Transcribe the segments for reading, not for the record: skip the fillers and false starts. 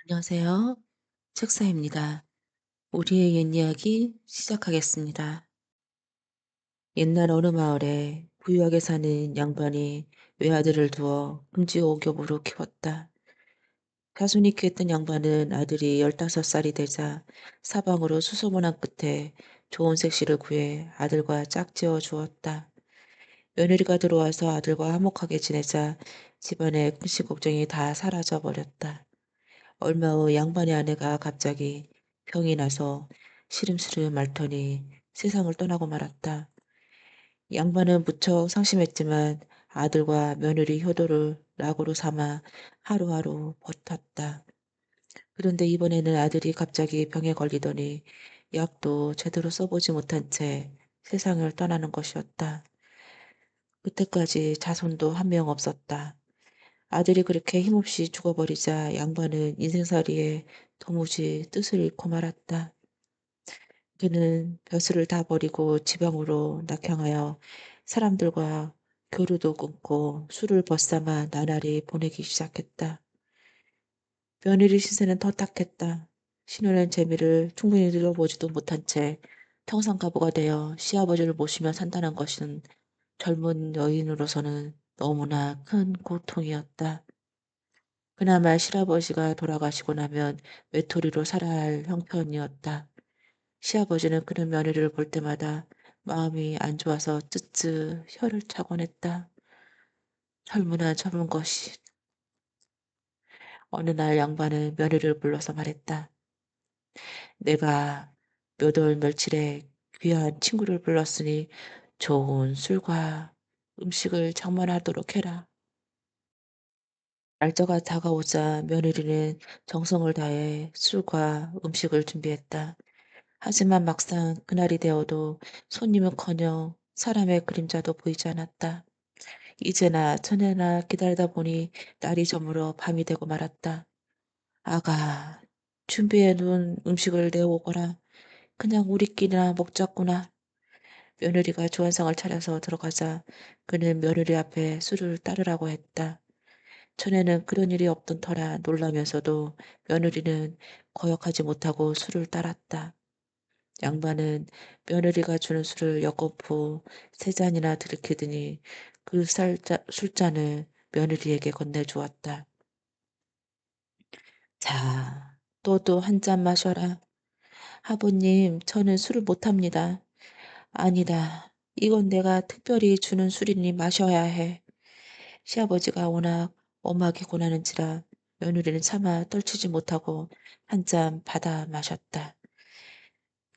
안녕하세요. 책사입니다. 우리의 옛 이야기 시작하겠습니다. 옛날 어느 마을에 부유하게 사는 양반이 외아들을 두어 금지옥엽으로 키웠다. 자손이 키웠던 양반은 아들이 15살이 되자 사방으로 수소문한 끝에 좋은 색시를 구해 아들과 짝지어 주었다. 며느리가 들어와서 아들과 화목하게 지내자 집안의 근심 걱정이 다 사라져 버렸다. 얼마 후 양반의 아내가 갑자기 병이 나서 시름시름 앓더니 세상을 떠나고 말았다. 양반은 무척 상심했지만 아들과 며느리 효도를 낙오로 삼아 하루하루 버텼다. 그런데 이번에는 아들이 갑자기 병에 걸리더니 약도 제대로 써보지 못한 채 세상을 떠나는 것이었다. 그때까지 자손도 한 명 없었다. 아들이 그렇게 힘없이 죽어버리자 양반은 인생살이에 도무지 뜻을 잃고 말았다. 그는 벼슬을 다 버리고 지방으로 낙향하여 사람들과 교류도 끊고 술을 벗삼아 나날이 보내기 시작했다. 며느리 신세는 더 딱했다. 신혼의 재미를 충분히 들어보지도 못한 채 평상가부가 되어 시아버지를 모시며 산다는 것은 젊은 여인으로서는 너무나 큰 고통이었다. 그나마 시아버지가 돌아가시고 나면 외톨이로 살아야 할 형편이었다. 시아버지는 그런 며느리를 볼 때마다 마음이 안 좋아서 쯔쯔 혀를 차곤 했다. 젊으나 젊은 것이. 어느 날 양반은 며느리를 불러서 말했다. 내가 몇 월 며칠에 귀한 친구를 불렀으니 좋은 술과 음식을 장만하도록 해라. 날짜가 다가오자 며느리는 정성을 다해 술과 음식을 준비했다. 하지만 막상 그날이 되어도 손님은커녕 사람의 그림자도 보이지 않았다. 이제나 저제나 기다리다 보니 날이 저물어 밤이 되고 말았다. 아가, 준비해 놓은 음식을 내오거라. 그냥 우리끼리나 먹자꾸나. 며느리가 주안상을 차려서 들어가자 그는 며느리 앞에 술을 따르라고 했다. 전에는 그런 일이 없던 터라 놀라면서도 며느리는 거역하지 못하고 술을 따랐다. 양반은 며느리가 주는 술을 여ყოფ고 세 잔이나 들이키더니 술잔을 며느리에게 건네주었다. 자, 너도 한 잔 마셔라. 아버님, 저는 술을 못합니다. 아니다. 이건 내가 특별히 주는 술이니 마셔야 해. 시아버지가 워낙 엄하게 권하는지라 며느리는 차마 떨치지 못하고 한 잔 받아 마셨다.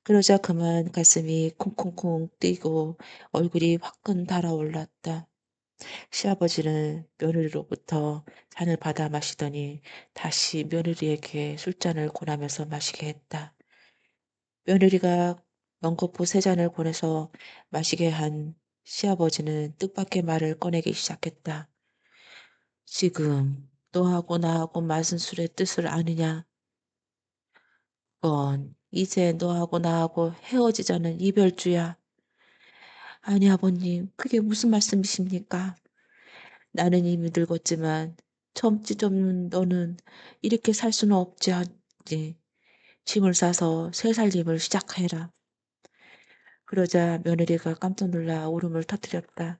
그러자 그만 가슴이 콩콩콩 뛰고 얼굴이 화끈 달아올랐다. 시아버지는 며느리로부터 잔을 받아 마시더니 다시 며느리에게 술잔을 권하면서 마시게 했다. 며느리가 연거푸 세 잔을 권해서 마시게 한 시아버지는 뜻밖의 말을 꺼내기 시작했다. 지금 너하고 나하고 마신 술의 뜻을 아느냐? 그건 이제 너하고 나하고 헤어지자는 이별주야. 아니 아버님, 그게 무슨 말씀이십니까? 나는 이미 늙었지만 젊지 젊은 너는 이렇게 살 수는 없지 않지. 짐을 싸서 새 살림을 시작해라. 그러자 며느리가 깜짝 놀라 울음을 터뜨렸다.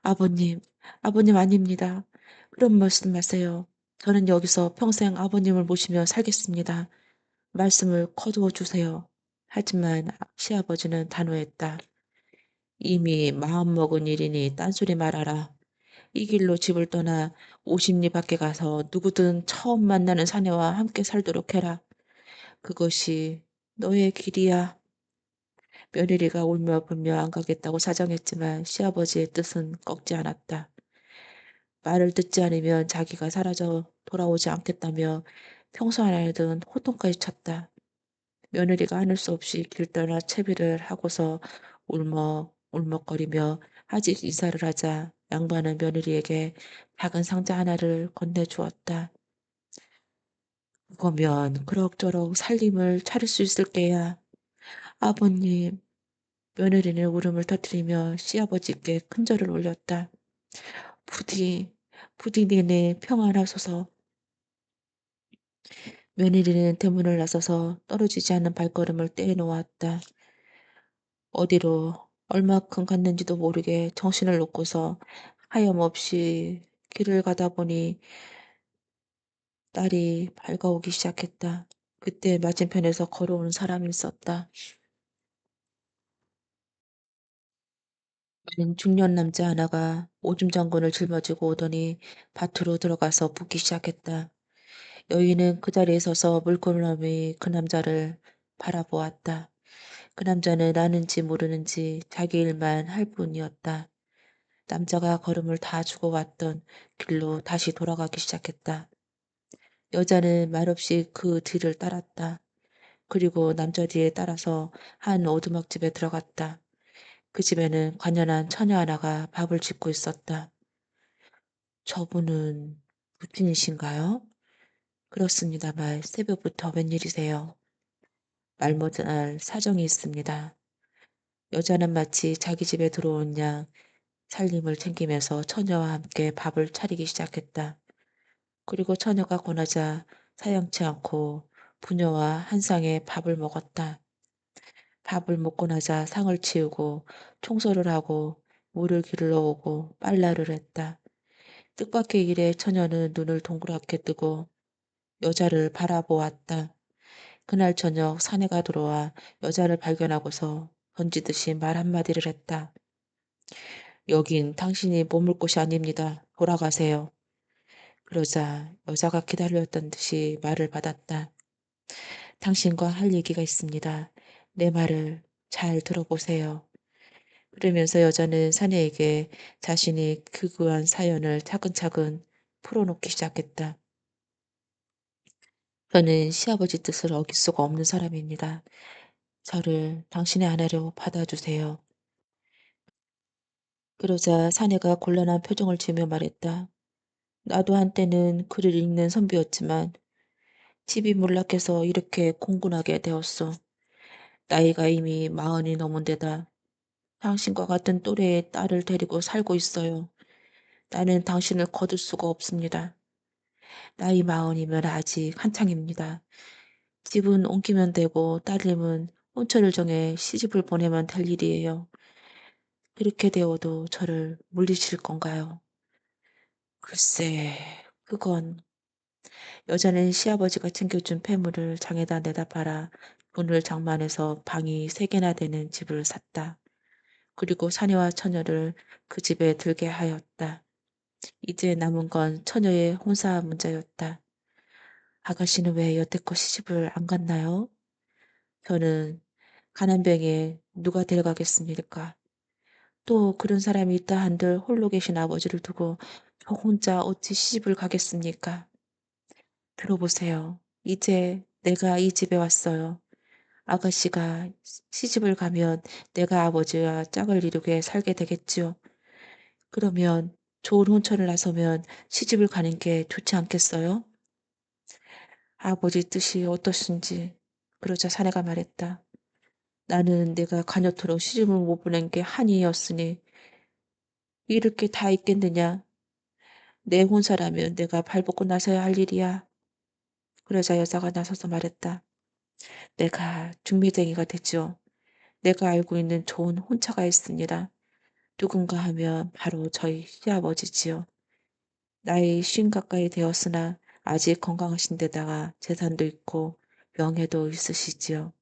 아버님, 아버님 아닙니다. 그런 말씀 마세요. 저는 여기서 평생 아버님을 모시며 살겠습니다. 말씀을 거두어 주세요. 하지만 시아버지는 단호했다. 이미 마음먹은 일이니 딴소리 말아라. 이 길로 집을 떠나 50리 밖에 가서 누구든 처음 만나는 사내와 함께 살도록 해라. 그것이 너의 길이야. 며느리가 울며 불며 안 가겠다고 사정했지만 시아버지의 뜻은 꺾지 않았다. 말을 듣지 않으면 자기가 사라져 돌아오지 않겠다며 평소 안 하던 호통까지 쳤다. 며느리가 하늘 수 없이 길 떠나 채비를 하고서 울먹울먹거리며 아직 인사를 하자 양반은 며느리에게 작은 상자 하나를 건네주었다. 그거면 그럭저럭 살림을 차릴 수 있을 게야. 아버님, 며느리는 울음을 터뜨리며 시아버지께 큰절을 올렸다. 부디, 부디 내내 평안하소서. 며느리는 대문을 나서서 떨어지지 않는 발걸음을 떼놓았다. 어디로 얼마큼 갔는지도 모르게 정신을 놓고서 하염없이 길을 가다 보니 날이 밝아오기 시작했다. 그때 맞은편에서 걸어오는 사람이 있었다. 중년 남자 하나가 오줌 장군을 짊어지고 오더니 밭으로 들어가서 붓기 시작했다. 여인은 그 자리에 서서 물끄러미 그 남자를 바라보았다. 그 남자는 아는지 모르는지 자기 일만 할 뿐이었다. 남자가 걸음을 다 주고 왔던 길로 다시 돌아가기 시작했다. 여자는 말없이 그 뒤를 따랐다. 그리고 남자 뒤에 따라서 한 오두막집에 들어갔다. 그 집에는 관연한 처녀 하나가 밥을 짓고 있었다. 저분은 부친이신가요? 그렇습니다만 새벽부터 웬일이세요? 말 못할 사정이 있습니다. 여자는 마치 자기 집에 들어온 양 살림을 챙기면서 처녀와 함께 밥을 차리기 시작했다. 그리고 처녀가 권하자 사양치 않고 부녀와 한 상에 밥을 먹었다. 밥을 먹고 나자 상을 치우고 청소를 하고 물을 길러 오고 빨래를 했다. 뜻밖의 일에 처녀는 눈을 동그랗게 뜨고 여자를 바라보았다. 그날 저녁 사내가 들어와 여자를 발견하고서 던지듯이 말 한마디를 했다. 여긴 당신이 머물 곳이 아닙니다. 돌아가세요. 그러자 여자가 기다렸던 듯이 말을 받았다. 당신과 할 얘기가 있습니다. 내 말을 잘 들어보세요. 그러면서 여자는 사내에게 자신이 극유한 사연을 차근차근 풀어놓기 시작했다. 저는 시아버지 뜻을 어길 수가 없는 사람입니다. 저를 당신의 아내로 받아주세요. 그러자 사내가 곤란한 표정을 지으며 말했다. 나도 한때는 글을 읽는 선비였지만 집이 몰락해서 이렇게 공군하게 되었어. 나이가 이미 40이 넘은 데다 당신과 같은 또래의 딸을 데리고 살고 있어요. 나는 당신을 거둘 수가 없습니다. 나이 40이면 아직 한창입니다. 집은 옮기면 되고 딸님은 혼처를 정해 시집을 보내면 될 일이에요. 그렇게 되어도 저를 물리칠 건가요? 글쎄, 그건 여자는 시아버지가 챙겨준 폐물을 장에다 내다 팔아 돈을 장만해서 방이 3개나 되는 집을 샀다. 그리고 사내와 처녀를 그 집에 들게 하였다. 이제 남은 건 처녀의 혼사 문제였다. 아가씨는 왜 여태껏 시집을 안 갔나요? 저는 가난뱅이에 누가 데려가겠습니까? 또 그런 사람이 있다 한들 홀로 계신 아버지를 두고 저 혼자 어찌 시집을 가겠습니까? 들어보세요. 이제 내가 이 집에 왔어요. 아가씨가 시집을 가면 내가 아버지와 짝을 이루게 살게 되겠지요. 그러면 좋은 혼처를 나서면 시집을 가는 게 좋지 않겠어요? 아버지 뜻이 어떠신지. 그러자 사내가 말했다. 나는 내가 가녀토록 시집을 못 보낸 게 한이었으니 이럴 게 다 있겠느냐. 내 혼사라면 내가 발벗고 나서야 할 일이야. 그러자 여자가 나서서 말했다. 내가 중매쟁이가 됐죠. 내가 알고 있는 좋은 혼처가 있습니다. 누군가 하면 바로 저희 시아버지지요. 나이 50 가까이 되었으나 아직 건강하신 데다가 재산도 있고 명예도 있으시지요.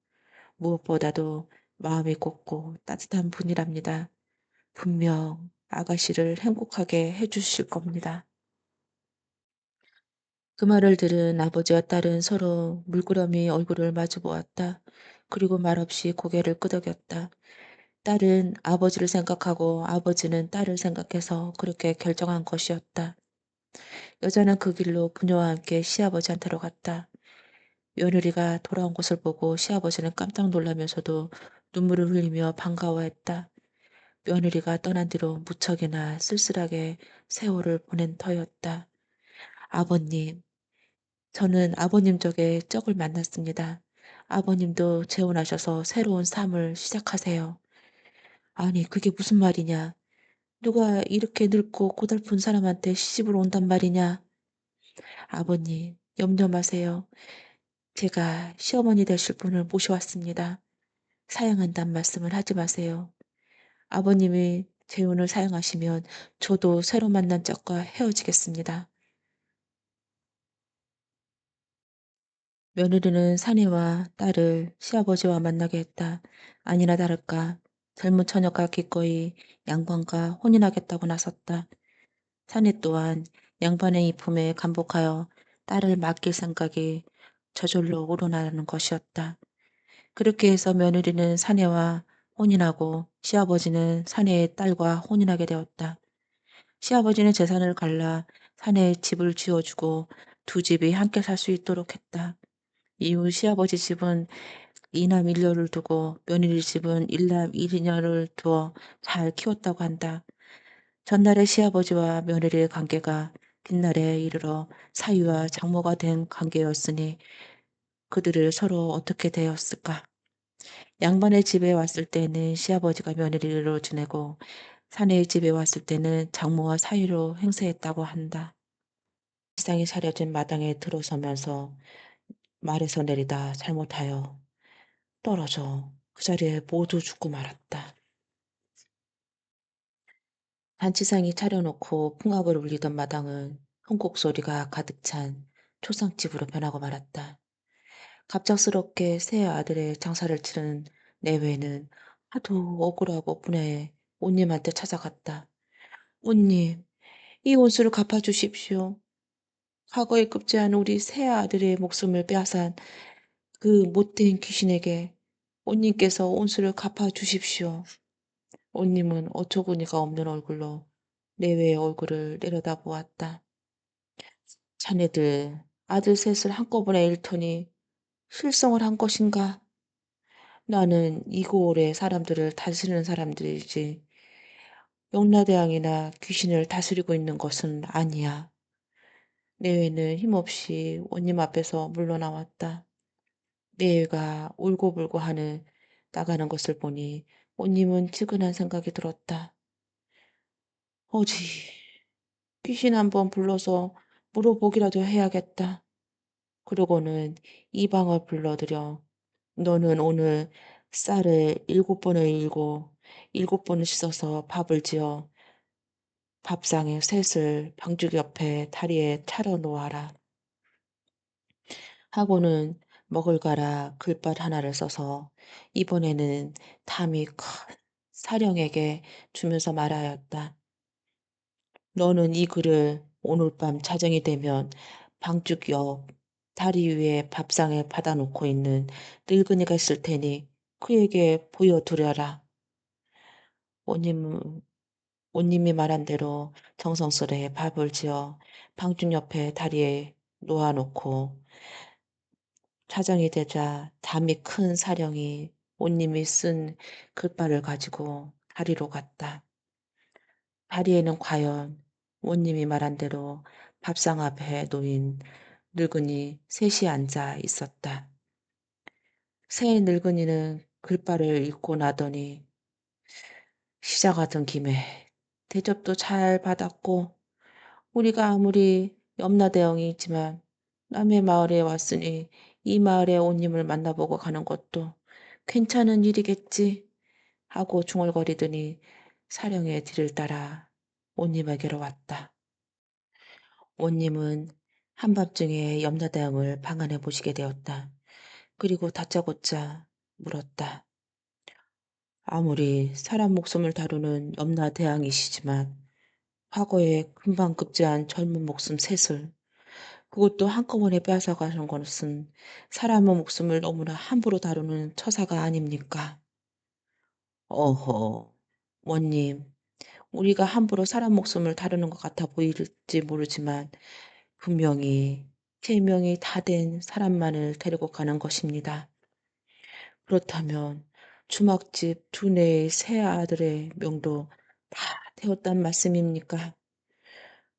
무엇보다도 마음이 곱고 따뜻한 분이랍니다. 분명 아가씨를 행복하게 해주실 겁니다. 그 말을 들은 아버지와 딸은 서로 물끄러미 얼굴을 마주 보았다. 그리고 말없이 고개를 끄덕였다. 딸은 아버지를 생각하고 아버지는 딸을 생각해서 그렇게 결정한 것이었다. 여자는 그 길로 부녀와 함께 시아버지한테로 갔다. 며느리가 돌아온 것을 보고 시아버지는 깜짝 놀라면서도 눈물을 흘리며 반가워했다. 며느리가 떠난 뒤로 무척이나 쓸쓸하게 세월을 보낸 터였다. 아버님, 저는 아버님 덕에 쩍을 만났습니다. 아버님도 재혼하셔서 새로운 삶을 시작하세요. 아니, 그게 무슨 말이냐? 누가 이렇게 늙고 고달픈 사람한테 시집을 온단 말이냐? 아버님, 염려 마세요. 제가 시어머니 되실 분을 모셔왔습니다. 사양한다는 말씀을 하지 마세요. 아버님이 재혼을 사양하시면 저도 새로 만난 짝과 헤어지겠습니다. 며느리는 사내와 딸을 시아버지와 만나게 했다. 아니나 다를까 젊은 처녀가 기꺼이 양반과 혼인하겠다고 나섰다. 사내 또한 양반의 이품에 감복하여 딸을 맡길 생각이 저절로 우러나는 것이었다. 그렇게 해서 며느리는 사내와 혼인하고 시아버지는 사내의 딸과 혼인하게 되었다. 시아버지는 재산을 갈라 사내의 집을 지어주고 두 집이 함께 살 수 있도록 했다. 이후 시아버지 집은 이남 일녀를 두고 며느리 집은 일남 일녀를 두어 잘 키웠다고 한다. 전날의 시아버지와 며느리의 관계가 뒷날에 이르러 사위와 장모가 된 관계였으니 그들을 서로 어떻게 대했을까? 양반의 집에 왔을 때는 시아버지가 며느리로 지내고 사내의 집에 왔을 때는 장모와 사위로 행세했다고 한다. 지상이 차려진 마당에 들어서면서 말에서 내리다 잘못하여 떨어져 그 자리에 모두 죽고 말았다. 잔치상이 차려놓고 풍악을 울리던 마당은 흥곡 소리가 가득 찬 초상집으로 변하고 말았다. 갑작스럽게 새 아들의 장사를 치른 내외는 하도 억울하고 분해해 온님한테 찾아갔다. 온님, 이 온수를 갚아주십시오. 과거에 급제한 우리 새 아들의 목숨을 빼앗은 그 못된 귀신에게 온님께서 온수를 갚아주십시오. 온님은 어처구니가 없는 얼굴로 내외의 얼굴을 내려다보았다. 자네들 아들 셋을 한꺼번에 잃더니 실성을 한 것인가? 나는 이고을의 사람들을 다스리는 사람들이지 영라대왕이나 귀신을 다스리고 있는 것은 아니야. 내외는 힘없이 온님 앞에서 물러나왔다. 내외가 울고불고 하는 나가는 것을 보니 온님은 측은한 생각이 들었다. 어지, 귀신 한번 불러서 물어보기라도 해야겠다. 그러고는 이방을 불러들여 너는 오늘 쌀을 7번을 일고 7번을 씻어서 밥을 지어 밥상에 셋을 방죽 옆에 다리에 차려 놓아라. 하고는 먹을 가라 글밭 하나를 써서 이번에는 담이 큰 사령에게 주면서 말하였다. 너는 이 글을 오늘 밤 자정이 되면 방죽 옆 다리 위에 밥상에 받아놓고 있는 늙은이가 있을 테니 그에게 보여두려라. 오님, 오님이 말한 대로 정성스레 밥을 지어 방죽 옆에 다리에 놓아놓고 자정이 되자 담이 큰 사령이 오님이 쓴 글발을 가지고 다리로 갔다. 다리에는 과연 오님이 말한 대로 밥상 앞에 놓인 늙은이 셋이 앉아 있었다. 새 늙은이는 글발을 읽고 나더니 시작하던 김에 대접도 잘 받았고 우리가 아무리 염라대왕이지만 남의 마을에 왔으니 이 마을의 온님을 만나보고 가는 것도 괜찮은 일이겠지 하고 중얼거리더니 사령의 뒤를 따라 온님에게로 왔다. 온님은 한밤중에 염라대왕을 방한해 보시게 되었다. 그리고 다짜고짜 물었다. 아무리 사람 목숨을 다루는 염라대왕이시지만 과거에 금방 급제한 젊은 목숨 셋을 그것도 한꺼번에 빼앗아가는 것은 사람의 목숨을 너무나 함부로 다루는 처사가 아닙니까? 어허, 원님, 우리가 함부로 사람 목숨을 다루는 것 같아 보일지 모르지만 분명히 세 명이 다 된 사람만을 데리고 가는 것입니다. 그렇다면 주막집 두뇌의 세 아들의 명도 다 되었단 말씀입니까?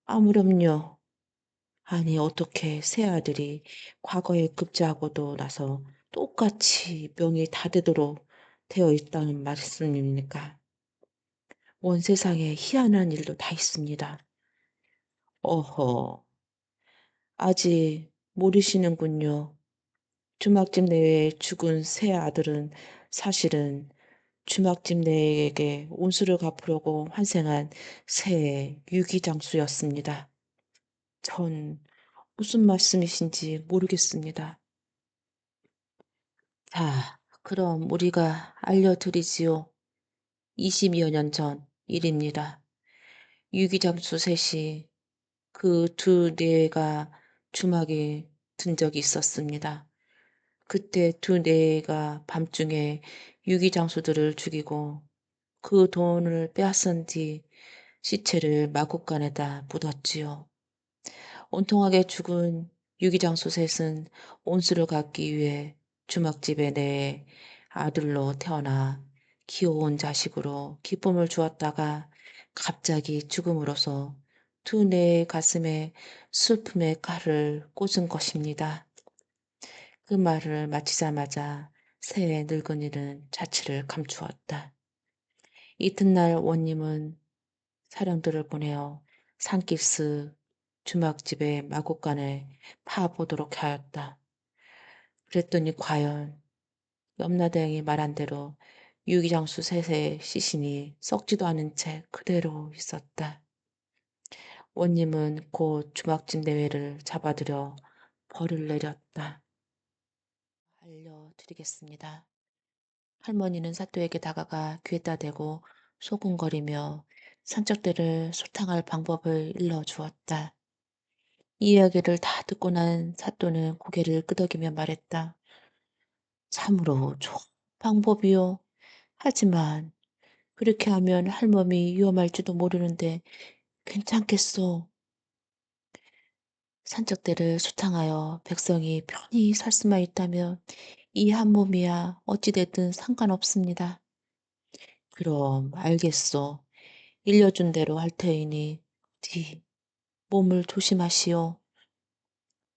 아무렴요. 아니 어떻게 세 아들이 과거에 급제하고도 나서 똑같이 명이 다 되도록 되어 있다는 말씀입니까? 온 세상에 희한한 일도 다 있습니다. 어허, 아직 모르시는군요. 주막집 내에 죽은 세 아들은 사실은 주막집 내에게 온수를 갚으려고 환생한 새 유기장수였습니다. 전 무슨 말씀이신지 모르겠습니다. 자, 그럼 우리가 알려드리지요. 20여 년 전 일입니다. 유기장수 셋이 그 두 뇌가 주막에 든 적이 있었습니다. 그때 두 뇌가 밤중에 유기장수들을 죽이고 그 돈을 빼앗은 뒤 시체를 마구간에다 묻었지요. 온통하게 죽은 유기장수 셋은 온수를 갚기 위해 주막집에 내 아들로 태어나 귀여운 자식으로 기쁨을 주었다가 갑자기 죽음으로써 두 뇌의 가슴에 슬픔의 칼을 꽂은 것입니다. 그 말을 마치자마자 새 늙은이는 자취를 감추었다. 이튿날 원님은 사령들을 보내어 산깁스 주막집의 마구간을 파보도록 하였다. 그랬더니 과연 염라대왕이 말한 대로 유기장수 셋의 시신이 썩지도 않은 채 그대로 있었다. 원님은 곧 주막집 내외를 잡아들여 벌을 내렸다. 알려드리겠습니다. 할머니는 사또에게 다가가 귀에다 대고 소곤거리며 산적들을 소탕할 방법을 일러주었다. 이 이야기를 다 듣고 난 사또는 고개를 끄덕이며 말했다. 참으로 좋은 방법이요. 하지만 그렇게 하면 할멈이 위험할지도 모르는데 괜찮겠소. 산적들을 소탕하여 백성이 편히 살 수만 있다면 이 한 몸이야 어찌됐든 상관없습니다. 그럼 알겠소. 일려준 대로 할 테이니 부디 몸을 조심하시오.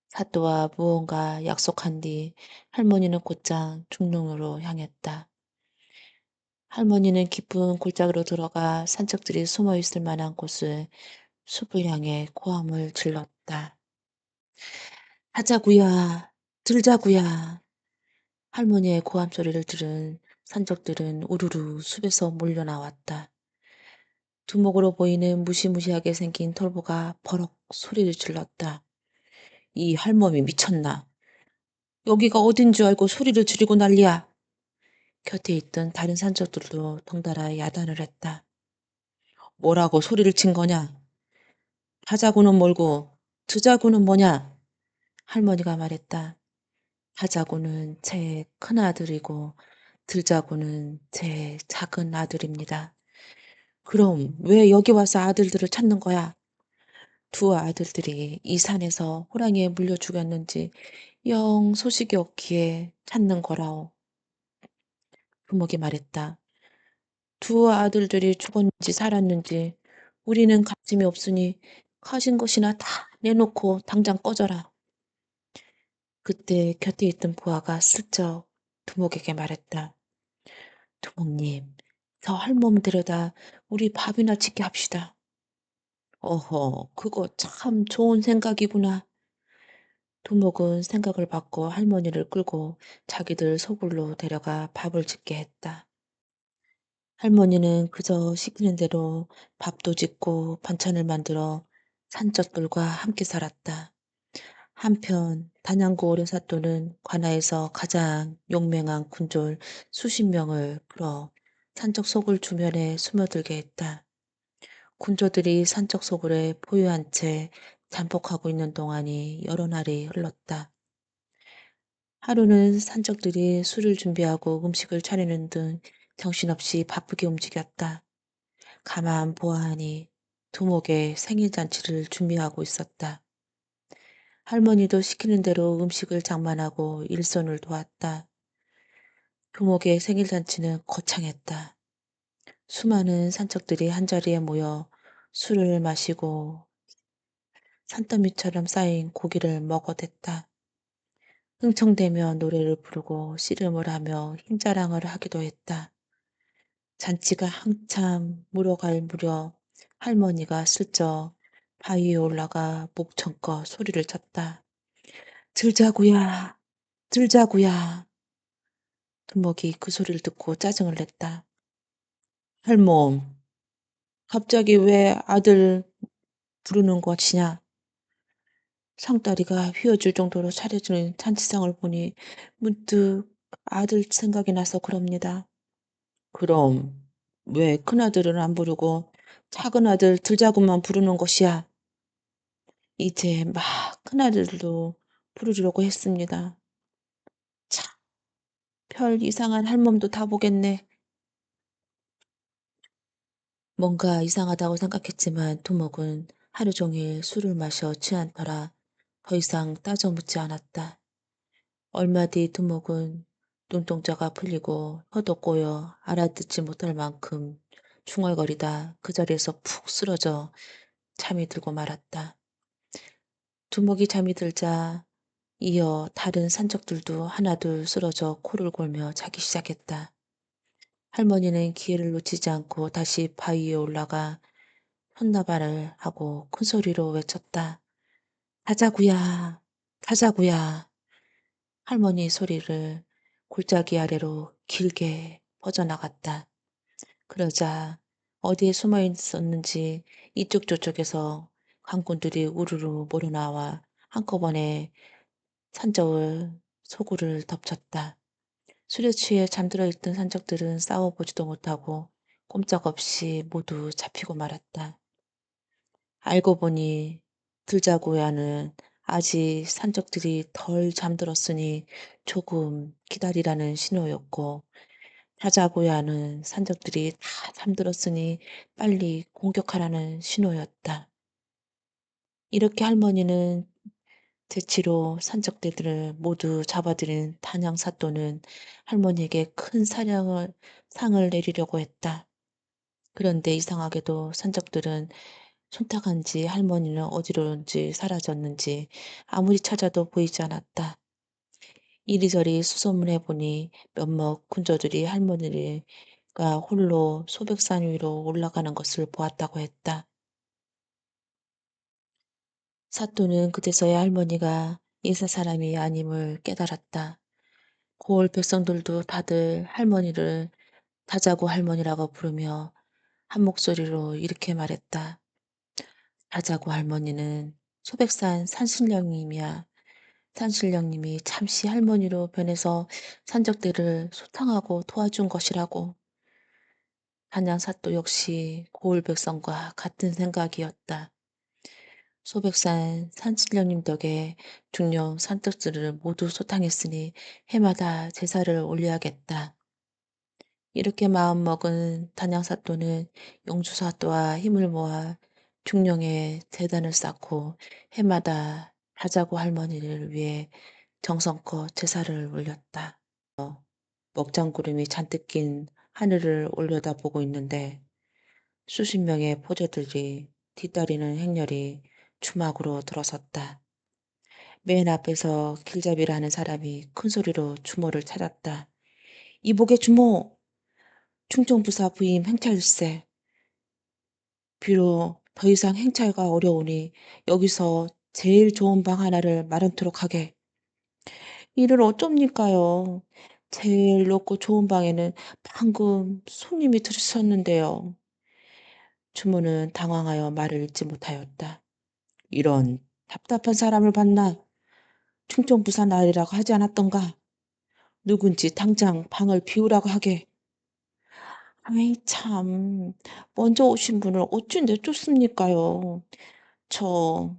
사또와 무언가 약속한 뒤 할머니는 곧장 중릉으로 향했다. 할머니는 깊은 골짜기로 들어가 산적들이 숨어 있을 만한 곳을 숲을 향해 고함을 질렀다. 하자구야, 들자구야. 할머니의 고함 소리를 들은 산적들은 우르르 숲에서 몰려 나왔다. 두목으로 보이는 무시무시하게 생긴 털보가 버럭 소리를 질렀다. 이 할멈이 미쳤나? 여기가 어딘 줄 알고 소리를 지르고 난리야. 곁에 있던 다른 산적들도 덩달아 야단을 했다. 뭐라고 소리를 친 거냐? 하자고는 뭘고, 드자고는 뭐냐? 할머니가 말했다. 하자고는 제 큰아들이고, 들자고는 제 작은 아들입니다. 그럼 왜 여기 와서 아들들을 찾는 거야? 두 아들들이 이 산에서 호랑이에 물려 죽였는지 영 소식이 없기에 찾는 거라오. 부목이 말했다. 두 아들들이 죽었는지 살았는지 우리는 관심이 없으니 가진 것이나 다 내놓고 당장 꺼져라. 그때 곁에 있던 부하가 슬쩍 두목에게 말했다. 두목님, 저 할멈 데려다 우리 밥이나 짓게 합시다. 어허, 그거 참 좋은 생각이구나. 두목은 생각을 바꿔 할머니를 끌고 자기들 소굴로 데려가 밥을 짓게 했다. 할머니는 그저 시키는 대로 밥도 짓고 반찬을 만들어 산적들과 함께 살았다. 한편 단양구 오려사또는 관아에서 가장 용맹한 군졸 수십 명을 풀어 산적 소굴 주변에 스며들게 했다. 군조들이 산적 소굴에 포위한 채 잠복하고 있는 동안이 여러 날이 흘렀다. 하루는 산적들이 술을 준비하고 음식을 차리는 등 정신없이 바쁘게 움직였다. 가만 보아하니 두목의 생일잔치를 준비하고 있었다. 할머니도 시키는 대로 음식을 장만하고 일손을 도왔다. 두목의 생일잔치는 거창했다. 수많은 산적들이 한자리에 모여 술을 마시고 산더미처럼 쌓인 고기를 먹어댔다. 흥청대며 노래를 부르고 씨름을 하며 힘자랑을 하기도 했다. 잔치가 한참 물어갈 무렵 할머니가 슬쩍 바위에 올라가 목청껏 소리를 쳤다. 들자구야. 들자구야. 두목이 그 소리를 듣고 짜증을 냈다. 할멈, 갑자기 왜 아들 부르는 것이냐? 상다리가 휘어질 정도로 차려주는 잔치상을 보니 문득 아들 생각이 나서 그럽니다. 그럼 왜 큰아들은 안 부르고 작은아들 들자구만 부르는 것이야? 이제 막 큰아들도 부르려고 했습니다. 참, 별 이상한 할멈도 다 보겠네. 뭔가 이상하다고 생각했지만 두목은 하루 종일 술을 마셔 취한 터라 더 이상 따져 묻지 않았다. 얼마 뒤 두목은 눈동자가 풀리고 혀도 꼬여 알아듣지 못할 만큼 중얼거리다 그 자리에서 푹 쓰러져 잠이 들고 말았다. 두목이 잠이 들자 이어 다른 산적들도 하나둘 쓰러져 코를 골며 자기 시작했다. 할머니는 기회를 놓치지 않고 다시 바위에 올라가 현나발을 하고 큰 소리로 외쳤다. 가자구야, 가자구야. 할머니 소리를 골짜기 아래로 길게 퍼져나갔다. 그러자 어디에 숨어 있었는지 이쪽 저쪽에서 강꾼들이 우르르 몰어나와 한꺼번에 산적을 소굴을 덮쳤다. 술에 취해 잠들어 있던 산적들은 싸워보지도 못하고 꼼짝없이 모두 잡히고 말았다. 알고 보니 들자고야는 아직 산적들이 덜 잠들었으니 조금 기다리라는 신호였고 자자고야는 산적들이 다 잠들었으니 빨리 공격하라는 신호였다. 이렇게 할머니는 대치로 산적들을 모두 잡아들인 단양사또는 할머니에게 큰 상을 내리려고 했다. 그런데 이상하게도 산적들은 손탁한지 할머니는 어디론지 사라졌는지 아무리 찾아도 보이지 않았다. 이리저리 수소문해 보니 몇몇 군저들이 할머니가 홀로 소백산 위로 올라가는 것을 보았다고 했다. 사또는 그제서야 할머니가 예사 사람이 아님을 깨달았다. 고을 백성들도 다들 할머니를 다자구 할머니라고 부르며 한 목소리로 이렇게 말했다. 다자구 할머니는 소백산 산신령님이야. 산신령님이 잠시 할머니로 변해서 산적들을 소탕하고 도와준 것이라고. 한양사또 역시 고을 백성과 같은 생각이었다. 소백산 산신령님 덕에 중령 산적들을 모두 소탕했으니 해마다 제사를 올려야겠다. 이렇게 마음먹은 단양사또는 용주사또와 힘을 모아 중령의 재단을 쌓고 해마다 하자고 할머니를 위해 정성껏 제사를 올렸다. 먹장구름이 잔뜩 낀 하늘을 올려다보고 있는데 수십 명의 포자들이 뒤따르는 행렬이 주막으로 들어섰다. 맨 앞에서 길잡이를 하는 사람이 큰 소리로 주모를 찾았다. 이복의 주모! 충청부사 부임 행차일세. 비록 더 이상 행차가 어려우니 여기서 제일 좋은 방 하나를 마련토록 하게. 이를 어쩝니까요? 제일 높고 좋은 방에는 방금 손님이 들으셨는데요. 주모는 당황하여 말을 잇지 못하였다. 이런 답답한 사람을 봤나? 충청부사 날이라고 하지 않았던가? 누군지 당장 방을 비우라고 하게. 아이 참, 먼저 오신 분을 어찌 내쫓습니까요? 저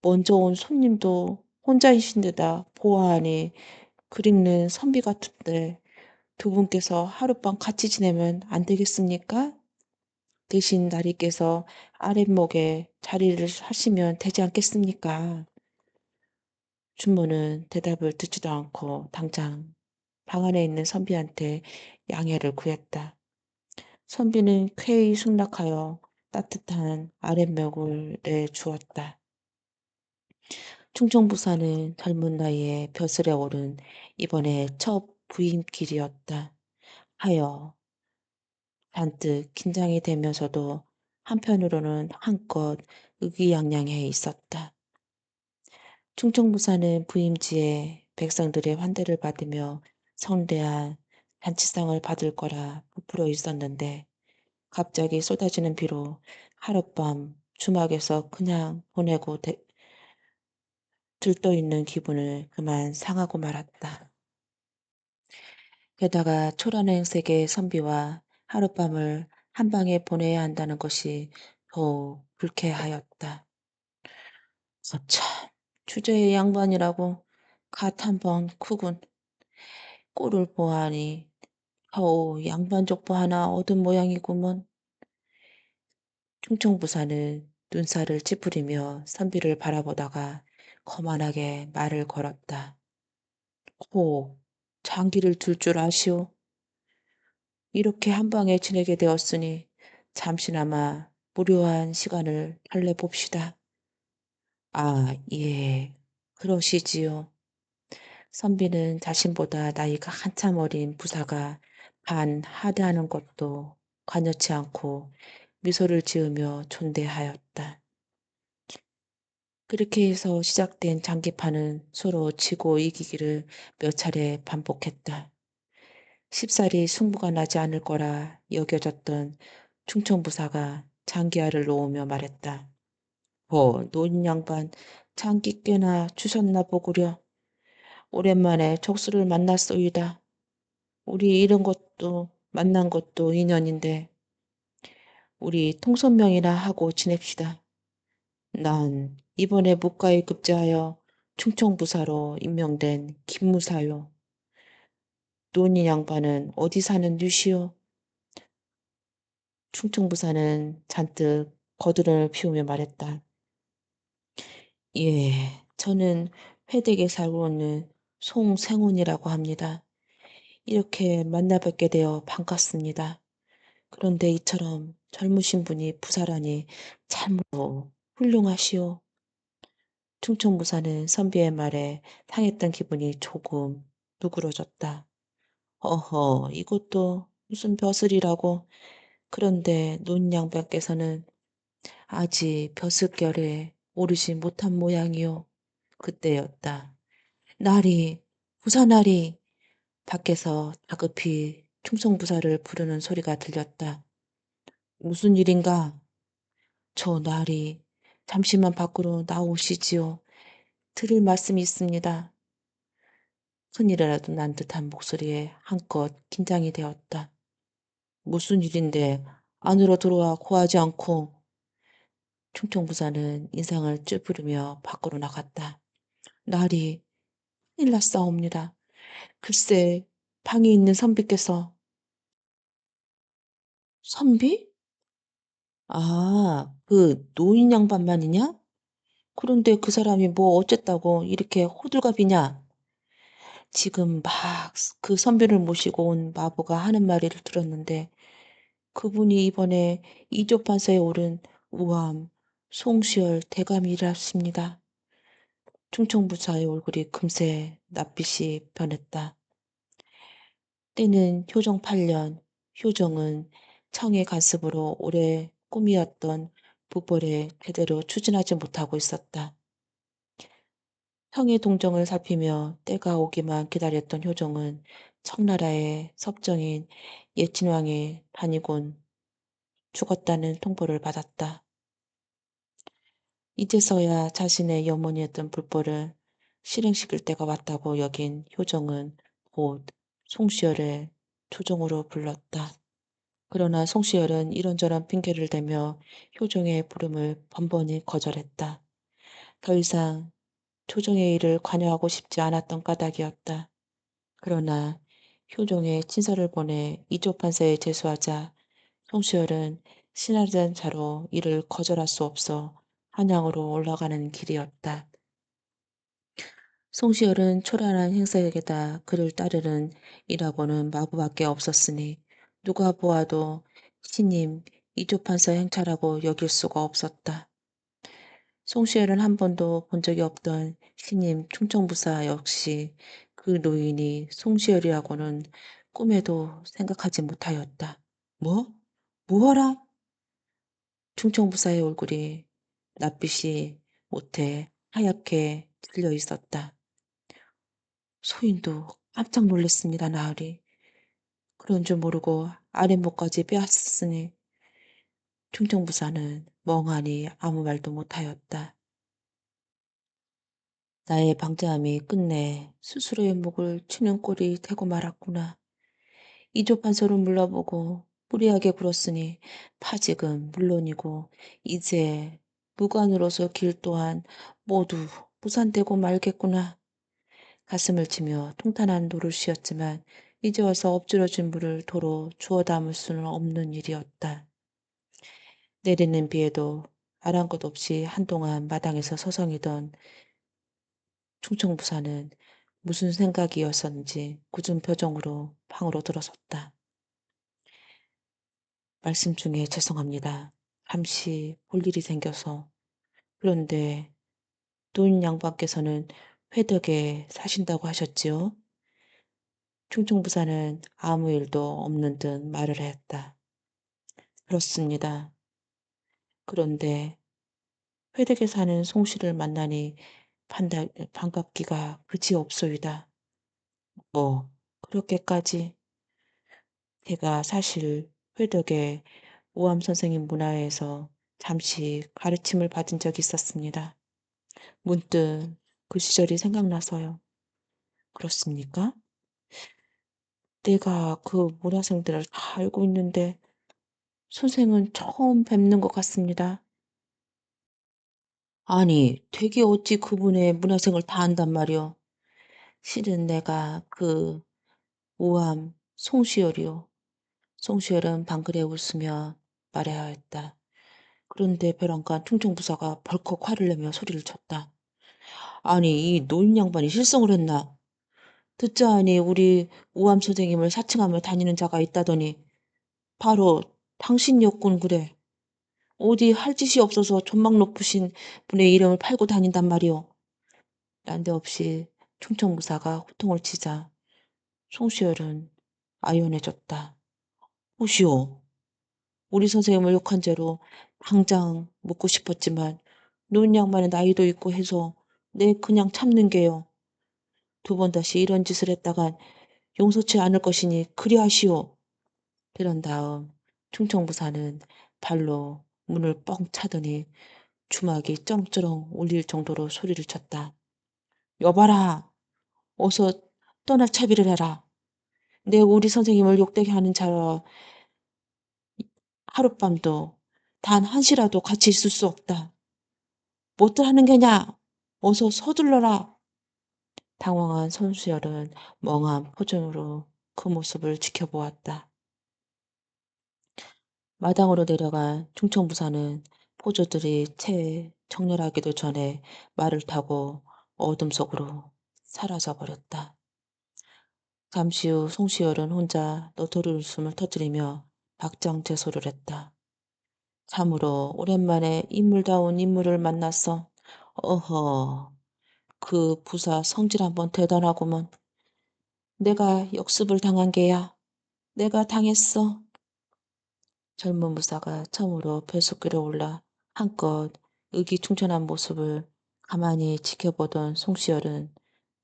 먼저 온 손님도 혼자이신 데다 보아하니 그립는 선비 같은데 두 분께서 하룻밤 같이 지내면 안 되겠습니까? 대신 나리께서 아랫목에 자리를 하시면 되지 않겠습니까? 주모는 대답을 듣지도 않고 당장 방 안에 있는 선비한테 양해를 구했다. 선비는 쾌히 승낙하여 따뜻한 아랫목을 내주었다. 충청부사는 젊은 나이에 벼슬에 오른 이번에 첫 부임길이었다 하여 잔뜩 긴장이 되면서도 한편으로는 한껏 의기양양해 있었다. 충청부사는 부임지에 백성들의 환대를 받으며 성대한 잔치상을 받을 거라 부풀어 있었는데 갑자기 쏟아지는 비로 하룻밤 주막에서 그냥 보내고 들떠 있는 기분을 그만 상하고 말았다. 게다가 초라한 색의 선비와 하룻밤을 한 방에 보내야 한다는 것이 더욱 불쾌하였다. 참, 주제의 양반이라고 갓 한 번 크군. 꼴을 보아하니 겨우 양반 족보 하나 얻은 모양이구먼. 충청부사는 눈살을 찌푸리며 선비를 바라보다가 거만하게 말을 걸었다. 호, 장기를 둘 줄 아시오. 이렇게 한 방에 지내게 되었으니 잠시나마 무료한 시간을 달래봅시다. 아, 예, 그러시지요. 선비는 자신보다 나이가 한참 어린 부사가 반하대하는 것도 관여치 않고 미소를 지으며 존대하였다. 그렇게 해서 시작된 장기파는 서로 지고 이기기를 몇 차례 반복했다. 쉽사리 승부가 나지 않을 거라 여겨졌던 충청부사가 장기하를 놓으며 말했다. 노인 양반 장기 꽤나 주셨나 보구려. 오랜만에 족수를 만났소이다. 우리 이런 것도 만난 것도 인연인데 우리 통손명이나 하고 지냅시다. 난 이번에 묵가에 급제하여 충청부사로 임명된 김무사요. 노인 양반은 어디 사는 뉴시오? 충청부사는 잔뜩 거드름을 피우며 말했다. 예, 저는 회댁에 살고 있는 송생훈이라고 합니다. 이렇게 만나 뵙게 되어 반갑습니다. 그런데 이처럼 젊으신 분이 부사라니 참으로 훌륭하시오. 충청부사는 선비의 말에 상했던 기분이 조금 누그러졌다. 어허, 이것도 무슨 벼슬이라고. 그런데 논 양반께서는 아직 벼슬결에 오르지 못한 모양이요. 그때였다. 나리, 부사나리. 밖에서 다급히 충청부사를 부르는 소리가 들렸다. 무슨 일인가? 저 나리, 잠시만 밖으로 나오시지요. 드릴 말씀이 있습니다. 큰일이라도 난 듯한 목소리에 한껏 긴장이 되었다. 무슨 일인데 안으로 들어와 고하지 않고. 충청부사는 인상을 찌푸리며 밖으로 나갔다. 날이 큰일 났사옵니다. 글쎄 방에 있는 선비께서. 선비? 아, 그 노인 양반만이냐? 그런데 그 사람이 뭐 어쨌다고 이렇게 호들갑이냐? 지금 막 그 선비를 모시고 온 마부가 하는 말을 들었는데 그분이 이번에 이조판서에 오른 우암 송시열 대감이랍습니다. 충청부사의 얼굴이 금세 낯빛이 변했다. 때는 효정 8년, 효정은 청의 간섭으로 오래 꿈이었던 북벌에 제대로 추진하지 못하고 있었다. 형의 동정을 살피며 때가 오기만 기다렸던 효정은 청나라의 섭정인 예친왕이 다니곤 죽었다는 통보를 받았다. 이제서야 자신의 염원이었던 불보를 실행시킬 때가 왔다고 여긴 효정은 곧 송시열을 조종으로 불렀다. 그러나 송시열은 이런저런 핑계를 대며 효정의 부름을 번번이 거절했다. 더 이상 조정의 일을 관여하고 싶지 않았던 까닭이었다. 그러나 효종의 친서를 보내 이조판서에 제수하자 송시열은 신하된 자로 이를 거절할 수 없어 한양으로 올라가는 길이었다. 송시열은 초라한 행색에다 그를 따르는 이라고는 마부밖에 없었으니 누가 보아도 신임 이조판서 행차라고 여길 수가 없었다. 송시열은 한 번도 본 적이 없던 신임 충청부사 역시 그 노인이 송시열이라고는 꿈에도 생각하지 못하였다. 뭐? 뭐하라? 충청부사의 얼굴이 낯빛이 못해 하얗게 질려 있었다. 소인도 깜짝 놀랐습니다, 나으리. 그런 줄 모르고 아랫목까지 빼앗았으니 충청부사는 멍하니 아무 말도 못하였다. 나의 방자함이 끝내 스스로의 목을 치는 꼴이 되고 말았구나. 이조판서로 물러보고 무리하게 굴었으니 파직은 물론이고 이제 무관으로서 길 또한 모두 무산되고 말겠구나. 가슴을 치며 통탄한 노릇이었지만 이제 와서 엎질러진 물을 도로 주워 담을 수는 없는 일이었다. 내리는 비에도 아랑곳 없이 한동안 마당에서 서성이던 충청부사는 무슨 생각이었었는지 굳은 표정으로 방으로 들어섰다. 말씀 중에 죄송합니다. 잠시 볼 일이 생겨서. 그런데 노인 양반께서는 회덕에 사신다고 하셨지요? 충청부사는 아무 일도 없는 듯 말을 했다. 그렇습니다. 그런데 회덕에 사는 송씨를 만나니 반갑기가 그지없소이다. 뭐 그렇게까지 제가 사실 회덕에 오암 선생님 문화에서 잠시 가르침을 받은 적이 있었습니다. 문득 그 시절이 생각나서요. 그렇습니까? 내가 그 문화생들을 다 알고 있는데 선생은 처음 뵙는 것 같습니다. 아니, 되게 어찌 그분의 문화생을 다 안단 말이오. 실은 내가 그 오암 송시열이요. 송시열은 방글에 웃으며 말해야 했다. 그런데 벼랑간 충청부사가 벌컥 화를 내며 소리를 쳤다. 아니, 이 노인 양반이 실성을 했나? 듣자 하니 우리 오암 선생님을 사칭하며 다니는 자가 있다더니 바로 당신이었군 그래. 어디 할 짓이 없어서 존망 높으신 분의 이름을 팔고 다닌단 말이오. 난데없이 충청무사가 호통을 치자 송시열은 아연해졌다. 오시오. 우리 선생님을 욕한 죄로 당장 묻고 싶었지만 노인 양반의 나이도 있고 해서 내 그냥 참는 게요. 두 번 다시 이런 짓을 했다간 용서치 않을 것이니 그리하시오. 그런 다음 충청부사는 발로 문을 뻥 차더니 주막이 쩌렁쩌렁 울릴 정도로 소리를 쳤다. 여봐라. 어서 떠날 차비를 해라. 내 우리 선생님을 욕되게 하는 자와 하룻밤도 단 한시라도 같이 있을 수 없다. 못들 하는 게냐? 어서 서둘러라. 당황한 선수열은 멍한 표정으로 그 모습을 지켜보았다. 마당으로 내려간 충청부사는 포조들이 채 정렬하기도 전에 말을 타고 어둠 속으로 사라져 버렸다. 잠시 후 송시열은 혼자 너토리 웃음을 터뜨리며 박장대소를 했다. 참으로 오랜만에 인물다운 인물을 만났어. 어허, 그 부사 성질 한번 대단하구먼. 내가 역습을 당한 게야. 내가 당했어. 젊은 무사가 처음으로 벼슬길에 올라 한껏 의기충천한 모습을 가만히 지켜보던 송시열은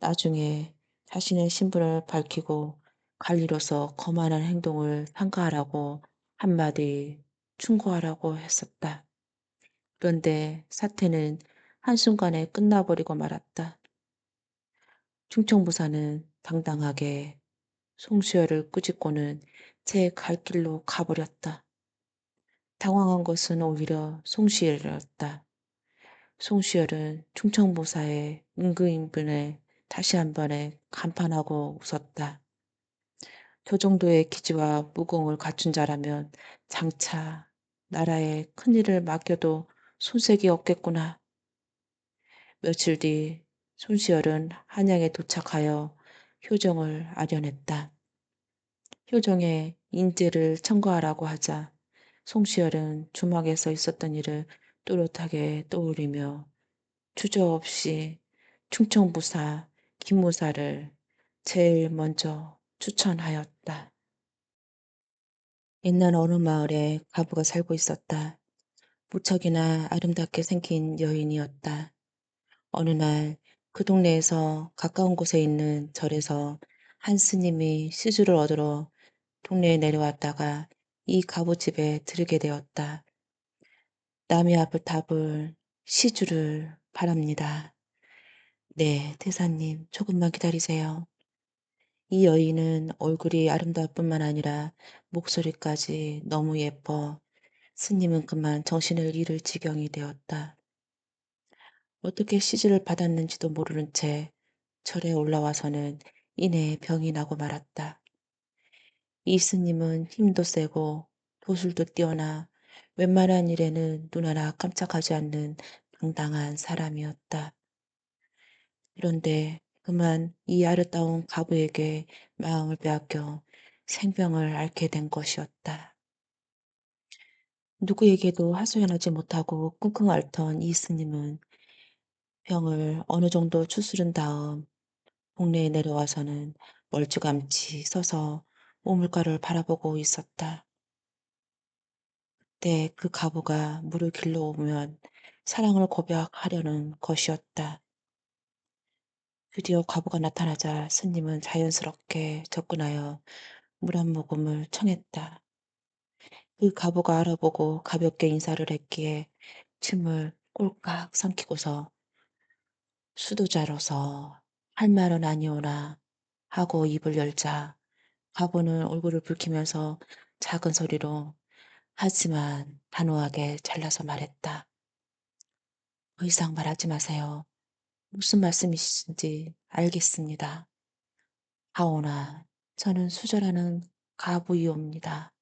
나중에 자신의 신분을 밝히고 관리로서 거만한 행동을 삼가하라고 한마디 충고하라고 했었다. 그런데 사태는 한순간에 끝나버리고 말았다. 충청부사는 당당하게 송시열을 꾸짖고는 제 갈 길로 가버렸다. 당황한 것은 오히려 송시열이었다. 송시열은 충청보사의 임금인분에 다시 한 번에 간판하고 웃었다. 저 정도의 기지와 무공을 갖춘 자라면 장차 나라에 큰일을 맡겨도 손색이 없겠구나. 며칠 뒤 손시열은 한양에 도착하여 효정을 아련했다. 효정에 인재를 청구하라고 하자 송시열은 주막에서 있었던 일을 또렷하게 떠올리며 주저없이 충청부사 김무사를 제일 먼저 추천하였다. 옛날 어느 마을에 과부가 살고 있었다. 무척이나 아름답게 생긴 여인이었다. 어느 날 그 동네에서 가까운 곳에 있는 절에서 한 스님이 시주를 얻으러 동네에 내려왔다가 이 가부집에 들르게 되었다. 남이 앞을 답을 시주를 바랍니다. 네, 대사님, 조금만 기다리세요. 이 여인은 얼굴이 아름다울 뿐만 아니라 목소리까지 너무 예뻐 스님은 그만 정신을 잃을 지경이 되었다. 어떻게 시주를 받았는지도 모르는 채 절에 올라와서는 이내 병이 나고 말았다. 이 스님은 힘도 세고 도술도 뛰어나 웬만한 일에는 눈 하나 깜짝하지 않는 당당한 사람이었다. 그런데 그만 이 아름다운 가부에게 마음을 빼앗겨 생병을 앓게 된 것이었다. 누구에게도 하소연하지 못하고 끙끙 앓던 이 스님은 병을 어느 정도 추스른 다음 동네에 내려와서는 멀찌감치 서서 우물가를 바라보고 있었다. 그때 그 가부가 물을 길러오면 사랑을 고백하려는 것이었다. 드디어 가부가 나타나자 스님은 자연스럽게 접근하여 물 한 모금을 청했다. 그 가부가 알아보고 가볍게 인사를 했기에 침을 꼴깍 삼키고서 수도자로서 할 말은 아니오나 하고 입을 열자 가부는 얼굴을 붉히면서 작은 소리로 하지만 단호하게 잘라서 말했다. 더 이상 말하지 마세요. 무슨 말씀이신지 알겠습니다. 하오나 저는 수절하는 가부이옵니다.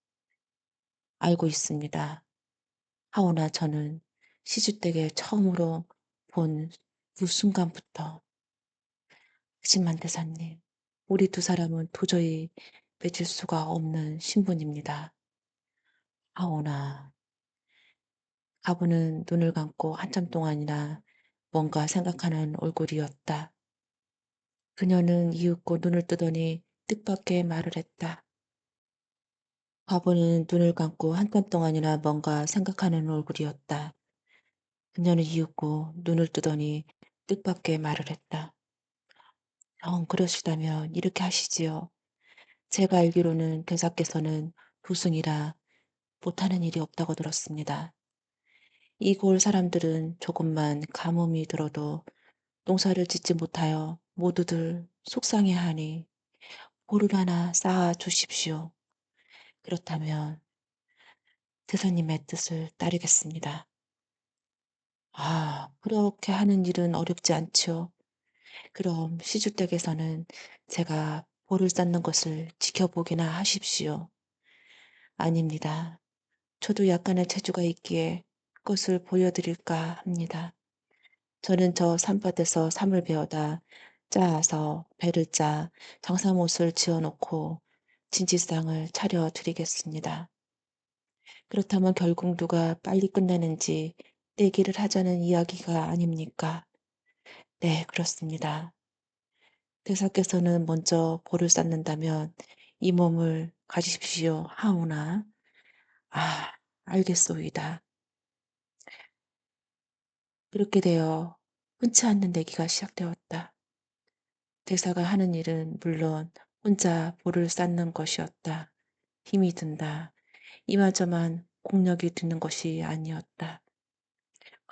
알고 있습니다. 하오나 저는 시주댁에 처음으로 본 그 순간부터 하지만 대사님, 우리 두 사람은 도저히 맺을 수가 없는 신분입니다. 하오나 가부는 눈을 감고 한참 동안이나 뭔가 생각하는 얼굴이었다. 그녀는 이윽고 눈을 뜨더니 뜻밖의 말을 했다. 가부는 눈을 감고 한참 동안이나 뭔가 생각하는 얼굴이었다. 그녀는 이윽고 눈을 뜨더니 뜻밖의 말을 했다. 정 그러시다면 이렇게 하시지요. 제가 알기로는 대사께서는 도승이라 못하는 일이 없다고 들었습니다. 이골 사람들은 조금만 가뭄이 들어도 농사를 짓지 못하여 모두들 속상해하니 보를 하나 쌓아 주십시오. 그렇다면 대사님의 뜻을 따르겠습니다. 아, 그렇게 하는 일은 어렵지 않죠. 그럼 시주댁에서는 제가 볼을 쌓는 것을 지켜보기나 하십시오. 아닙니다. 저도 약간의 재주가 있기에 그것을 보여드릴까 합니다. 저는 저 산밭에서 삼을 베어다 짜서 배를 짜 장사못을 지어놓고 진지상을 차려드리겠습니다. 그렇다면 결국 누가 빨리 끝내는지 내기를 하자는 이야기가 아닙니까? 네, 그렇습니다. 대사께서는 먼저 볼을 쌓는다면 이 몸을 가지십시오 하오나 아, 알겠소이다. 그렇게 되어 흔치 않는 내기가 시작되었다. 대사가 하는 일은 물론 혼자 볼을 쌓는 것이었다. 힘이 든다. 이마저만 공력이 드는 것이 아니었다.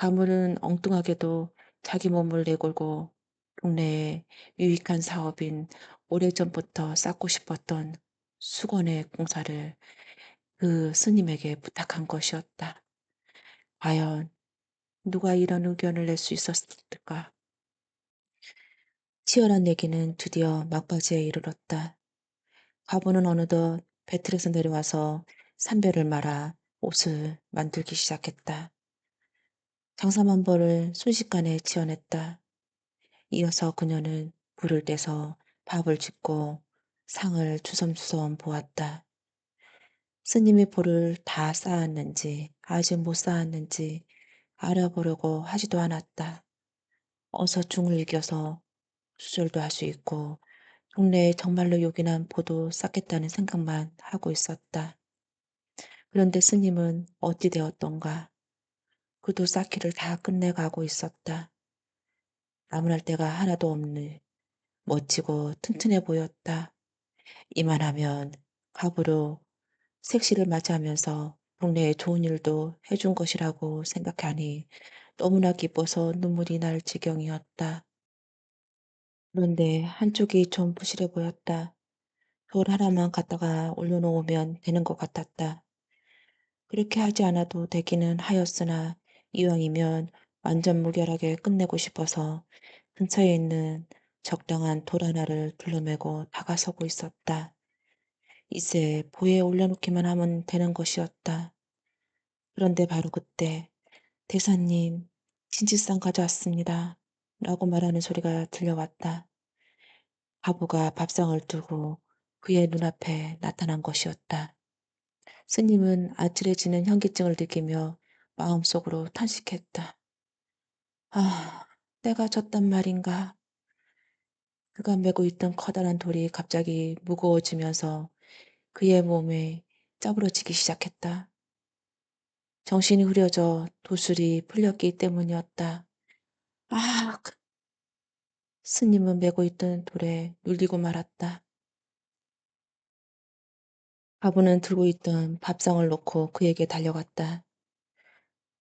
가물은 엉뚱하게도 자기 몸을 내걸고 동네에 유익한 사업인 오래전부터 쌓고 싶었던 수건의 공사를 그 스님에게 부탁한 것이었다. 과연 누가 이런 의견을 낼 수 있었을까? 치열한 내기는 드디어 막바지에 이르렀다. 가부는 어느덧 배틀에서 내려와서 삼배를 말아 옷을 만들기 시작했다. 장사만 벌을 순식간에 지어냈다. 이어서 그녀는 불을 떼서 밥을 짓고 상을 주섬주섬 보았다. 스님이 볼을 다 쌓았는지 아직 못 쌓았는지 알아보려고 하지도 않았다. 어서 중을 이겨서 수절도 할 수 있고 동네에 정말로 요긴한 보도 쌓겠다는 생각만 하고 있었다. 그런데 스님은 어찌 되었던가 그도 쌓기를 다 끝내가고 있었다. 나무랄 데가 하나도 없는 멋지고 튼튼해 보였다. 이만하면 갑으로 색시를 맞이하면서 동네에 좋은 일도 해준 것이라고 생각하니 너무나 기뻐서 눈물이 날 지경이었다. 그런데 한쪽이 좀 부실해 보였다. 돌 하나만 갖다가 올려놓으면 되는 것 같았다. 그렇게 하지 않아도 되기는 하였으나 이왕이면 완전 무결하게 끝내고 싶어서 근처에 있는 적당한 돌 하나를 둘러매고 다가서고 있었다. 이제 보에 올려놓기만 하면 되는 것이었다. 그런데 바로 그때 "대사님, 진지상 가져왔습니다." 라고 말하는 소리가 들려왔다. 과부가 밥상을 두고 그의 눈앞에 나타난 것이었다. 스님은 아찔해지는 현기증을 느끼며 마음속으로 탄식했다. 아, 때가 졌단 말인가. 그가 메고 있던 커다란 돌이 갑자기 무거워지면서 그의 몸에 짜부러지기 시작했다. 정신이 흐려져 도술이 풀렸기 때문이었다. 아, 스님은 메고 있던 돌에 눌리고 말았다. 과부는 들고 있던 밥상을 놓고 그에게 달려갔다.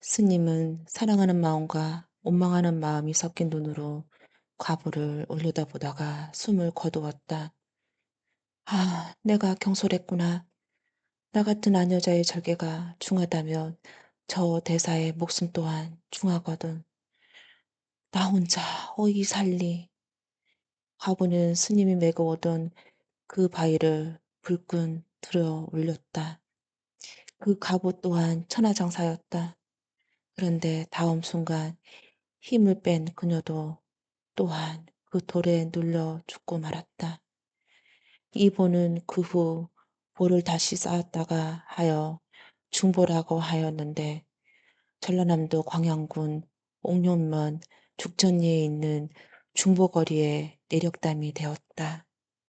스님은 사랑하는 마음과 원망하는 마음이 섞인 눈으로 과부를 올려다보다가 숨을 거두었다. 아, 내가 경솔했구나. 나 같은 아녀자의 절개가 중하다면 저 대사의 목숨 또한 중하거든. 나 혼자 어이 살리. 과부는 스님이 메고 오던 그 바위를 불끈 들어 올렸다. 그 갑옷 또한 천하장사였다. 그런데 다음 순간 힘을 뺀 그녀도 또한 그 돌에 눌려 죽고 말았다. 이보는 그 후 볼을 다시 쌓았다가 하여 중보라고 하였는데 전라남도 광양군 옥룡면 죽전리에 있는 중보거리에 내력담이 되었다.